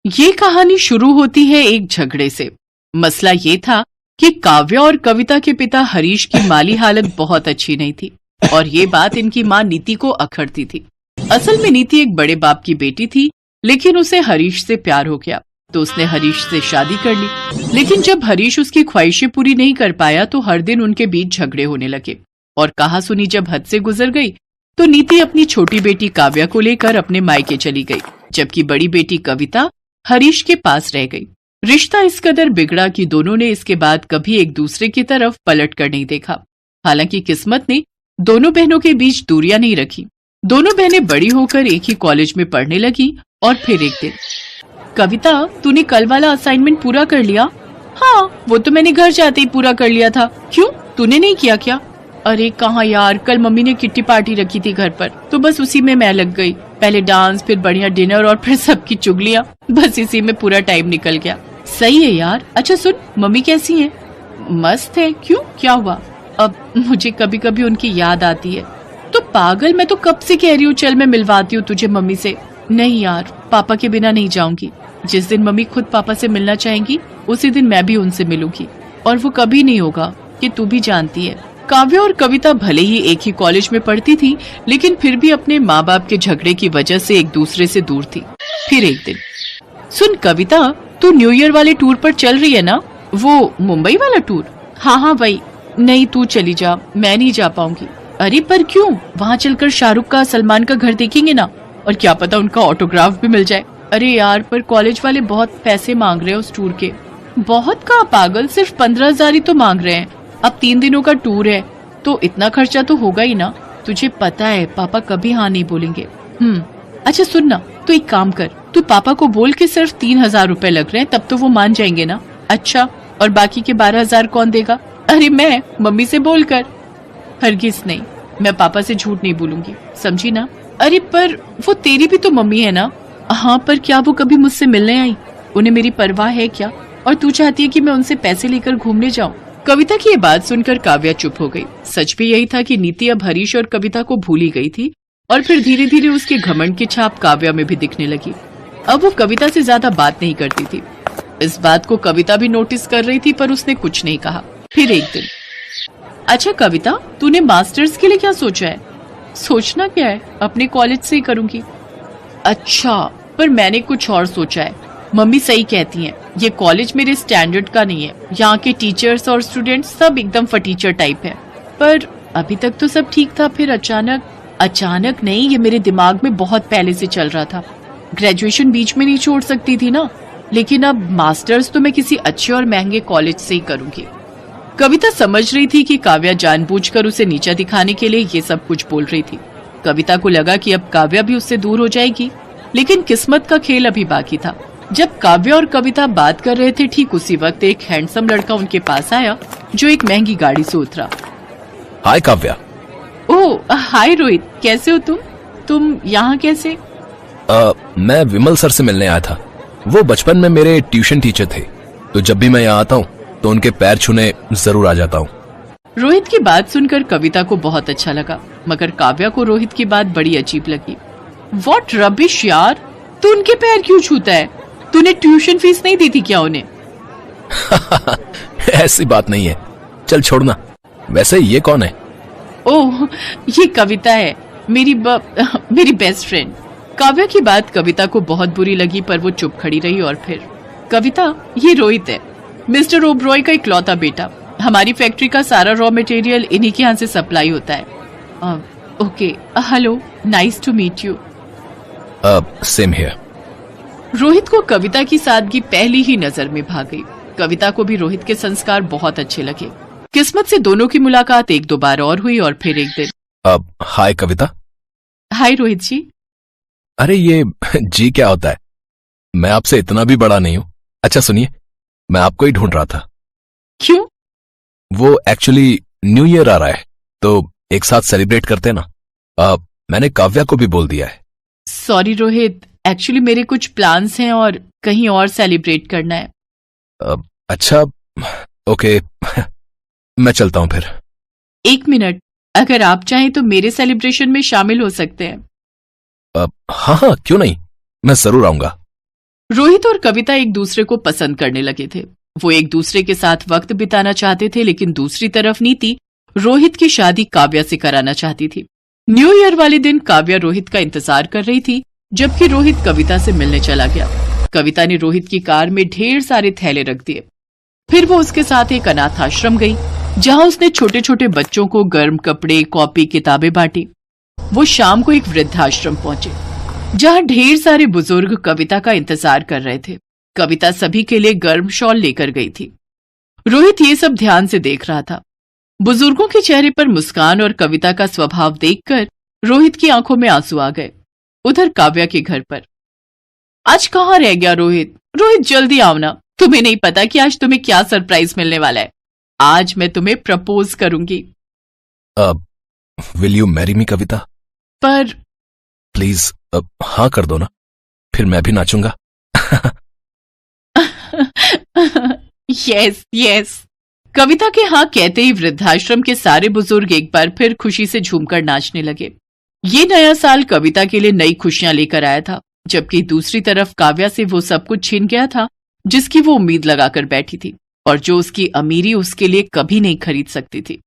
ये कहानी शुरू होती है एक झगड़े से। मसला ये था कि काव्या और कविता के पिता हरीश की माली हालत बहुत अच्छी नहीं थी और ये बात इनकी माँ नीति को अखरती थी। असल में नीति एक बड़े बाप की बेटी थी, लेकिन उसे हरीश से प्यार हो गया तो उसने हरीश से शादी कर ली। लेकिन जब हरीश उसकी ख्वाहिशें पूरी नहीं कर पाया तो हर दिन उनके बीच झगड़े होने लगे और कहा सुनी जब हद से गुजर गई तो नीति अपनी छोटी बेटी काव्या को लेकर अपने मायके चली गई, जबकि बड़ी बेटी कविता हरीश के पास रह गई। रिश्ता इस कदर बिगड़ा कि दोनों ने इसके बाद कभी एक दूसरे की तरफ पलट कर नहीं देखा। हालांकि किस्मत ने दोनों बहनों के बीच दूरियां नहीं रखी। दोनों बहनें बड़ी होकर एक ही कॉलेज में पढ़ने लगी और फिर एक दिन, कविता तूने कल वाला असाइनमेंट पूरा कर लिया? हाँ, वो तो मैंने घर जाते ही पूरा कर लिया था। क्यों, तूने नहीं किया क्या? अरे कहाँ यार, कल मम्मी ने किट्टी पार्टी रखी थी घर पर, तो बस उसी में मैं लग गई। पहले डांस, फिर बढ़िया डिनर और फिर सबकी चुगलियाँ, बस इसी में पूरा टाइम निकल गया। सही है यार। अच्छा सुन, मम्मी कैसी है? मस्त है। क्यों, क्या हुआ? अब मुझे कभी कभी उनकी याद आती है। तो पागल, मैं तो कब से कह रही हूँ चल मैं मिलवाती हूँ तुझे मम्मी से। नहीं यार, पापा के बिना नहीं जाऊंगी। जिस दिन मम्मी खुद पापा से मिलना चाहेंगी उसी दिन मैं भी उनसे मिलूंगी, और वो कभी नहीं होगा, कि तू भी जानती है। काव्या और कविता भले ही एक ही कॉलेज में पढ़ती थी, लेकिन फिर भी अपने माँ बाप के झगड़े की वजह से एक दूसरे से दूर थी। फिर एक दिन, सुन कविता, तू न्यू ईयर वाले टूर पर चल रही है ना? वो मुंबई वाला टूर? हाँ भाई। नहीं, तू चली जा, मैं नहीं जा पाऊंगी। अरे पर क्यों? वहाँ चलकर शाहरुख का, सलमान का घर देखेंगे ना, और क्या पता उनका ऑटोग्राफ भी मिल जाए। अरे यार, पर कॉलेज वाले बहुत पैसे मांग रहे हैं उस टूर के। बहुत कहाँ पागल, सिर्फ 15,000 ही तो मांग रहे हैं। अब 3 दिनों का टूर है तो इतना खर्चा तो होगा ही ना। तुझे पता है पापा कभी हाँ नहीं बोलेंगे। अच्छा सुन ना, तू एक काम कर, तू पापा को बोल के सिर्फ 3,000 रुपए लग रहे हैं, तब तो वो मान जाएंगे ना। अच्छा, और बाकी के 12,000 कौन देगा? अरे मैं, मम्मी से बोल कर। हरगिज नहीं, मैं पापा से झूठ नहीं बोलूंगी, समझी ना? अरे पर वो तेरी भी तो मम्मी है ना। हाँ, पर क्या वो कभी मुझसे मिलने आई? उन्हें मेरी परवाह है क्या? और तू चाहती है कि मैं उनसे पैसे लेकर घूमने जाऊं? कविता की ये बात सुनकर काव्या चुप हो गई। सच भी यही था कि नीति अब हरीश और कविता को भूल ही गई थी, और फिर धीरे धीरे उसके घमंड की छाप काव्या में भी दिखने लगी। अब वो कविता से ज्यादा बात नहीं करती थी। इस बात को कविता भी नोटिस कर रही थी, पर उसने कुछ नहीं कहा। फिर एक दिन, अच्छा कविता, तूने मास्टर्स के लिए क्या सोचा है? सोचना क्या है, अपने कॉलेज से ही करूंगी। अच्छा, पर मैंने कुछ और सोचा है। मम्मी सही कहती हैं, ये कॉलेज मेरे स्टैंडर्ड का नहीं है। यहाँ के टीचर्स और स्टूडेंट्स सब एकदम फटीचर टाइप है। पर अभी तक तो सब ठीक था, फिर अचानक नहीं, ये मेरे दिमाग में बहुत पहले से चल रहा था। ग्रेजुएशन बीच में नहीं छोड़ सकती थी ना, लेकिन अब मास्टर्स तो मैं किसी अच्छे और महंगे कॉलेज से ही करूंगी। कविता समझ रही थी कि काव्या जानबूझकर उसे नीचा दिखाने के लिए ये सब कुछ बोल रही थी। कविता को लगा कि अब काव्या भी उससे दूर हो जाएगी, लेकिन किस्मत का खेल अभी बाकी था। जब काव्या और कविता बात कर रहे थे, ठीक उसी वक्त एक हैंडसम लड़का उनके पास आया जो एक महंगी गाड़ी से उतरा। हाय काव्या। ओह हाय रोहित, कैसे हो तुम यहाँ कैसे? मैं विमल सर से मिलने आया था। वो बचपन में मेरे ट्यूशन टीचर थे, तो जब भी मैं यहाँ आता हूँ तो उनके पैर छूने जरूर आ जाता हूँ। रोहित की बात सुनकर कविता को बहुत अच्छा लगा, मगर काव्या को रोहित की बात बड़ी अजीब लगी। व्हाट रबिश यार, तू उनके पैर क्यों छूता है? तूने ट्यूशन फीस नहीं दी थी क्या उन्हें? ऐसी बात नहीं है, चल छोड़ना। वैसे ये कौन है? ओह, ये कविता है, मेरी बेस्ट फ्रेंड। काव्या की बात कविता को बहुत बुरी लगी, पर वो चुप खड़ी रही। और फिर, कविता, ये रोहित है, मिस्टर ओबरॉय का इकलौता बेटा। हमारी फैक्ट्री का सारा रॉ मटेरियल इन्हीं के यहाँ से सप्लाई होता है। Okay, hello, nice to meet you. Same here. Rohit को कविता की सादगी पहली ही नजर में भा गई। कविता को भी रोहित के संस्कार बहुत अच्छे लगे। किस्मत से दोनों की मुलाकात 1-2 बार और हुई, और फिर एक दिन, हाय कविता। हाय रोहित जी। अरे ये जी क्या होता है? मैं आपसे इतना भी बड़ा नहीं हूँ। अच्छा सुनिए, मैं आपको ही ढूंढ रहा था। क्यों? वो एक्चुअली न्यू ईयर आ रहा है, तो एक साथ सेलिब्रेट करते हैं ना। मैंने काव्या को भी बोल दिया है। सॉरी रोहित, एक्चुअली मेरे कुछ प्लान्स हैं और कहीं और सेलिब्रेट करना है। अच्छा, ओके, मैं चलता हूँ फिर। 1 मिनट, अगर आप चाहें तो मेरे सेलिब्रेशन में शामिल हो सकते हैं। हाँ हाँ, क्यों नहीं, मैं जरूर आऊंगा। रोहित और कविता एक दूसरे को पसंद करने लगे थे। वो एक दूसरे के साथ वक्त बिताना चाहते थे, लेकिन दूसरी तरफ नीति रोहित की शादी काव्या से कराना चाहती थी। न्यू ईयर वाले दिन काव्या रोहित का इंतजार कर रही थी, जबकि रोहित कविता से मिलने चला गया। कविता ने रोहित की कार में ढेर सारे थैले रख दिए। फिर वो उसके साथ एक अनाथ आश्रम गई, जहां उसने छोटे छोटे बच्चों को गर्म कपड़े, कॉपी, किताबें बांटी। वो शाम को एक वृद्धाश्रम पहुंचे, जहां ढेर सारे बुजुर्ग कविता का इंतजार कर रहे थे। कविता सभी के लिए गर्म शॉल लेकर गई थी। रोहित ये सब ध्यान से देख रहा था। बुजुर्गों के चेहरे पर मुस्कान और कविता का स्वभाव देखकर रोहित की आंखों में आंसू आ गए। उधर काव्या के घर पर, आज कहाँ रह गया रोहित? रोहित जल्दी आओ ना, तुम्हें नहीं पता कि आज तुम्हें क्या सरप्राइज मिलने वाला है। आज मैं तुम्हें प्रपोज करूंगी। अब विल यू मैरी मी कविता? पर प्लीज हाँ कर दो ना, फिर मैं भी नाचूंगा। Yes yes. कविता के हाँ कहते ही वृद्धाश्रम के सारे बुजुर्ग एक बार फिर खुशी से झूमकर नाचने लगे। ये नया साल कविता के लिए नई खुशियां लेकर आया था, जबकि दूसरी तरफ काव्या से वो सब कुछ छीन गया था जिसकी वो उम्मीद लगाकर बैठी थी और जो उसकी अमीरी उसके लिए कभी नहीं खरीद सकती थी।